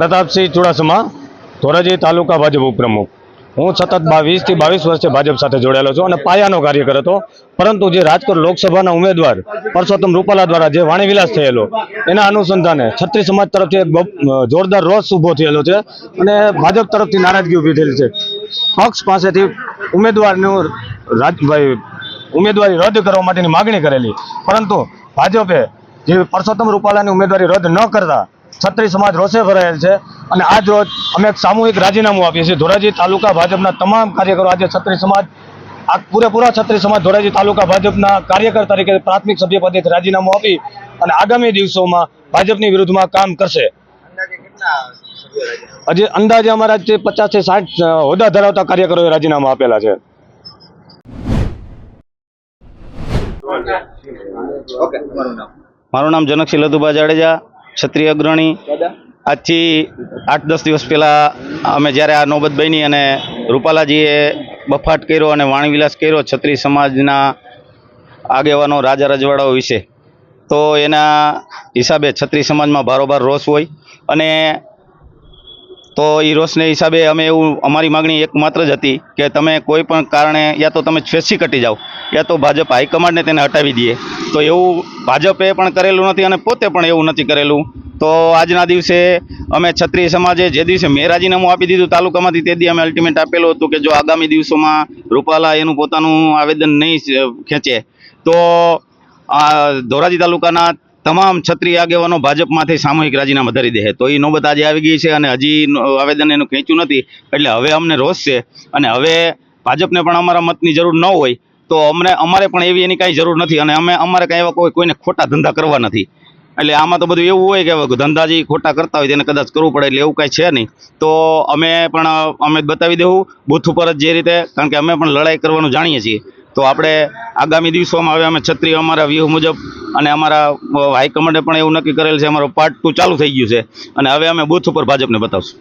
પ્રતાપસિંહ ચુડાસમા, ધોરાજી તાલુકા ભાજપ ઉપપ્રમુખ। હું સતત 20 થી 22 વર્ષથી ભાજપ સાથે જોડાયેલો છું અને પાયાનો કાર્યકર હતો। પરંતુ જે રાજકોટ લોકસભાના ઉમેદવાર પરસોત્તમ રૂપાલા દ્વારા જે વાણીવિલાસ થયેલો એના અનુસંધાને ક્ષત્રિય સમાજ તરફથી એક જોરદાર રોષ ઊભો થયેલો છે અને ભાજપ તરફથી નારાજગી ઊભી થયેલી છે। પક્ષ પાસેથી ઉમેદવારી રદ કરવા માટેની માગણી કરેલી, પરંતુ ભાજપે જે પરસોત્તમ રૂપાલાની ઉમેદવારી રદ ન કરતા ક્ષત્રિય સમાજ રોષે ભરાયેલ છે અને આજ રોજ અમે એક સામૂહિક રાજીનામું આપીએ છીએ। ધોરાજી તાલુકા ભાજપના તમામ કાર્યકરો આજે ક્ષત્રિય સમાજ પૂરેપૂરા ક્ષત્રિય સમાજ ધોરાજી તાલુકા ભાજપના કાર્યકર તરીકે પ્રાથમિક સભ્યપદેથી રાજીનામું આપી અને આગામી દિવસોમાં ભાજપની વિરુદ્ધમાં કામ કરશે। હજી અંદાજે અમારા 50 થી 60 હોદ્દા ધરાવતા કાર્યકરોએ રાજીનામા આપેલા છે। મારું નામ જનકસિંહ લધુભા જાડેજા, ક્ષત્રિય અગ્રણી। આજથી 8-10 દિવસ પહેલાં અમે જ્યારે આ નોબત બની અને રૂપાલાજીએ બફાટ કર્યો અને વાણીવિલાસ કર્યો ક્ષત્રિય સમાજના આગેવાનો રાજા રજવાડાઓ વિશે, તો એના હિસાબે ક્ષત્રિય સમાજમાં ભારોભાર રોષ હોય અને તો એ રોષને હિસાબે અમે અમારી માગણી એકમાત્ર જ હતી કે તમે કોઈ પણ કારણે યા તો તમે સ્વેચ્છી કટી જાઓ યા તો ભાજપ હાઈકમાન્ડને તેને હટાવી દે। તો એવું ભાજપે પણ કરેલું નથી અને પોતે પણ એવું નથી કરેલું। તો આજના દિવસે અમે ક્ષત્રિય સમાજે જે દિવસે મેં રાજીનામું આપી દીધું તાલુકામાંથી, તે દિવસે અમે અલ્ટિમેટ આપેલું હતું કે જો આગામી દિવસોમાં રૂપાલા એનું પોતાનું આવેદન નહીં ખેંચે તો ધોરાજી તાલુકાના તમામ ક્ષત્રિય આગેવાનો ભાજપમાંથી સામૂહિક રાજીનામા ધરી દે। તો એ નોબત આજે આવી ગઈ છે અને હજી આવેદન એનું ખેંચ્યું નથી, એટલે હવે અમને રોષ છે અને હવે ભાજપને પણ અમારા મતની જરૂર ન હોય તો અમારે પણ એની કાંઈ જરૂર નથી અને અમારે કાંઈ એવા કોઈને ખોટા ધંધા કરવા નથી। એટલે આમાં તો બધું એવું હોય કે ધંધા જે ખોટા કરતા હોય તેને કદાચ કરવું પડે, એટલે એવું કાંઈ છે નહીં। તો અમે બતાવી દેવું બૂથ ઉપર જ જે રીતે, કારણ કે અમે પણ લડાઈ કરવાનું જાણીએ છીએ। તો આપણે આગામી દિવસોમાં હવે અમે ક્ષત્રિય અમારા વ્યૂહ મુજબ અને અમારા હાઈકમાન્ડે પણ એવું નક્કી કરેલ છે, અમારો પાર્ટ 2 ચાલુ થઈ ગયું છે અને હવે અમે બૂથ ઉપર ભાજપને બતાવશું।